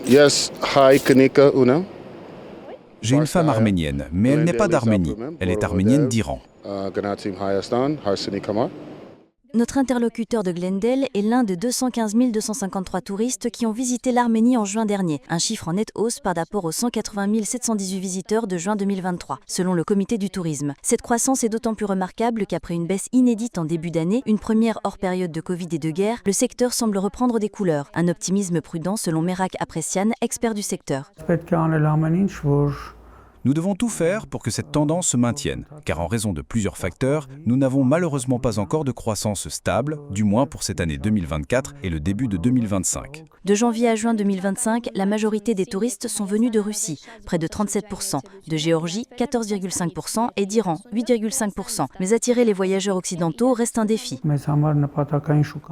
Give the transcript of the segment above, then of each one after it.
Yes, hi, Kanika Una. J'ai une femme arménienne, mais elle n'est pas d'Arménie. Elle est arménienne d'Iran. Ganatim Hayastan, Harsini Kamar. Notre interlocuteur de Glendale est l'un de 215 253 touristes qui ont visité l'Arménie en juin dernier, un chiffre en nette hausse par rapport aux 180 718 visiteurs de juin 2023, selon le comité du tourisme. Cette croissance est d'autant plus remarquable qu'après une baisse inédite en début d'année, une première hors période de Covid et de guerre, le secteur semble reprendre des couleurs. Un optimisme prudent selon Merak Apresian, expert du secteur. Nous devons tout faire pour que cette tendance se maintienne, car en raison de plusieurs facteurs, nous n'avons malheureusement pas encore de croissance stable, du moins pour cette année 2024 et le début de 2025. De janvier à juin 2025, la majorité des touristes sont venus de Russie, près de 37%, de Géorgie, 14,5% et d'Iran, 8,5%. Mais attirer les voyageurs occidentaux reste un défi.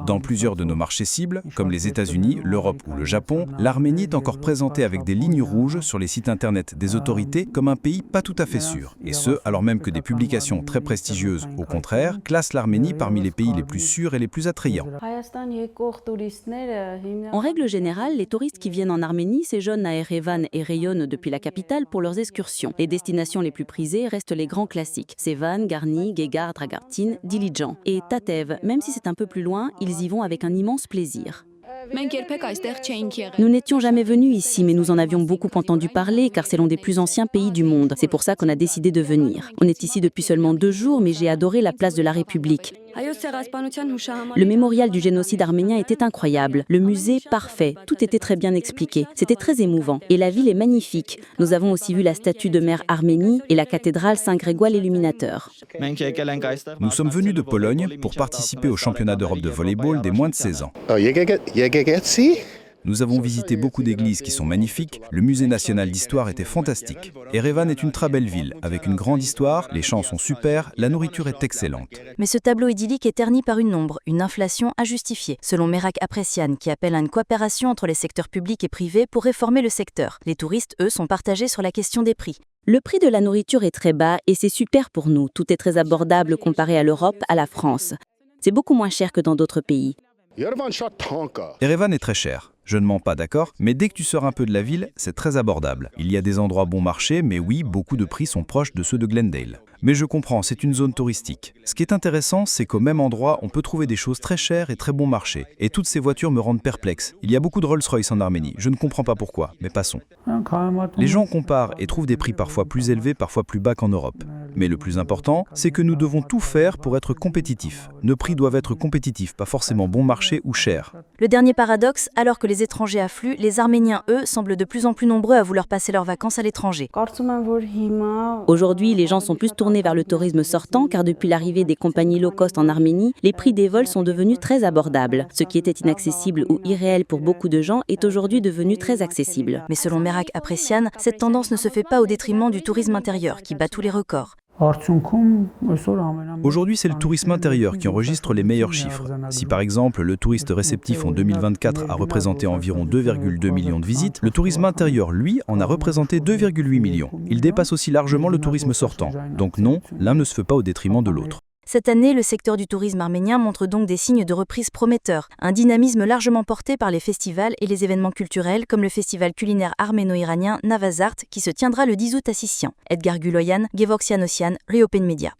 Dans plusieurs de nos marchés cibles, comme les États-Unis, l'Europe ou le Japon, l'Arménie est encore présentée avec des lignes rouges sur les sites internet des autorités comme un pays pas tout à fait sûr. Et ce, alors même que des publications très prestigieuses, au contraire, classent l'Arménie parmi les pays les plus sûrs et les plus attrayants. En règle générale, les touristes qui viennent en Arménie séjournent à Erevan et rayonnent depuis la capitale pour leurs excursions. Les destinations les plus prisées restent les grands classiques. Sevan, Garni, Gegar, Dragartin, Dilijan. Et Tatev, même si c'est un peu plus loin, ils y vont avec un immense plaisir. Nous n'étions jamais venus ici, mais nous en avions beaucoup entendu parler, car c'est l'un des plus anciens pays du monde. C'est pour ça qu'on a décidé de venir. On est ici depuis seulement 2 jours, mais j'ai adoré la place de la République. Le mémorial du génocide arménien était incroyable. Le musée, parfait. Tout était très bien expliqué. C'était très émouvant. Et la ville est magnifique. Nous avons aussi vu la statue de Mère Arménie et la cathédrale Saint-Grégoire l'Illuminateur. Nous sommes venus de Pologne pour participer au championnat d'Europe de volleyball des moins de 16 ans. Nous avons visité beaucoup d'églises qui sont magnifiques, le musée national d'histoire était fantastique. Erevan est une très belle ville, avec une grande histoire, les champs sont super, la nourriture est excellente. Mais ce tableau idyllique est terni par une ombre, une inflation injustifiée, selon Merak Apresian, qui appelle à une coopération entre les secteurs publics et privés pour réformer le secteur. Les touristes, eux, sont partagés sur la question des prix. Le prix de la nourriture est très bas et c'est super pour nous. Tout est très abordable comparé à l'Europe, à la France. C'est beaucoup moins cher que dans d'autres pays. Erevan est très cher. Je ne mens pas, d'accord, mais dès que tu sors un peu de la ville, c'est très abordable. Il y a des endroits bon marché, mais oui, beaucoup de prix sont proches de ceux de Glendale. Mais je comprends, c'est une zone touristique. Ce qui est intéressant, c'est qu'au même endroit, on peut trouver des choses très chères et très bon marché. Et toutes ces voitures me rendent perplexe. Il y a beaucoup de Rolls-Royce en Arménie. Je ne comprends pas pourquoi, mais passons. Les gens comparent et trouvent des prix parfois plus élevés, parfois plus bas qu'en Europe. Mais le plus important, c'est que nous devons tout faire pour être compétitifs. Nos prix doivent être compétitifs, pas forcément bon marché ou chers. Le dernier paradoxe, alors que les étrangers affluent, les Arméniens, eux, semblent de plus en plus nombreux à vouloir passer leurs vacances à l'étranger. Aujourd'hui, les gens sont plus tournés vers le tourisme sortant, car depuis l'arrivée des compagnies low-cost en Arménie, les prix des vols sont devenus très abordables. Ce qui était inaccessible ou irréel pour beaucoup de gens est aujourd'hui devenu très accessible. Mais selon Merak Apresian, cette tendance ne se fait pas au détriment du tourisme intérieur, qui bat tous les records. Aujourd'hui, c'est le tourisme intérieur qui enregistre les meilleurs chiffres. Si par exemple, le touriste réceptif en 2024 a représenté environ 2,2 millions de visites, le tourisme intérieur, lui, en a représenté 2,8 millions. Il dépasse aussi largement le tourisme sortant. Donc non, l'un ne se fait pas au détriment de l'autre. Cette année, le secteur du tourisme arménien montre donc des signes de reprise prometteurs, un dynamisme largement porté par les festivals et les événements culturels comme le festival culinaire arméno-iranien Navazart qui se tiendra le 10 août à Sisian. Edgar Guloyan, Gevorksian Ossian, Riopen Media.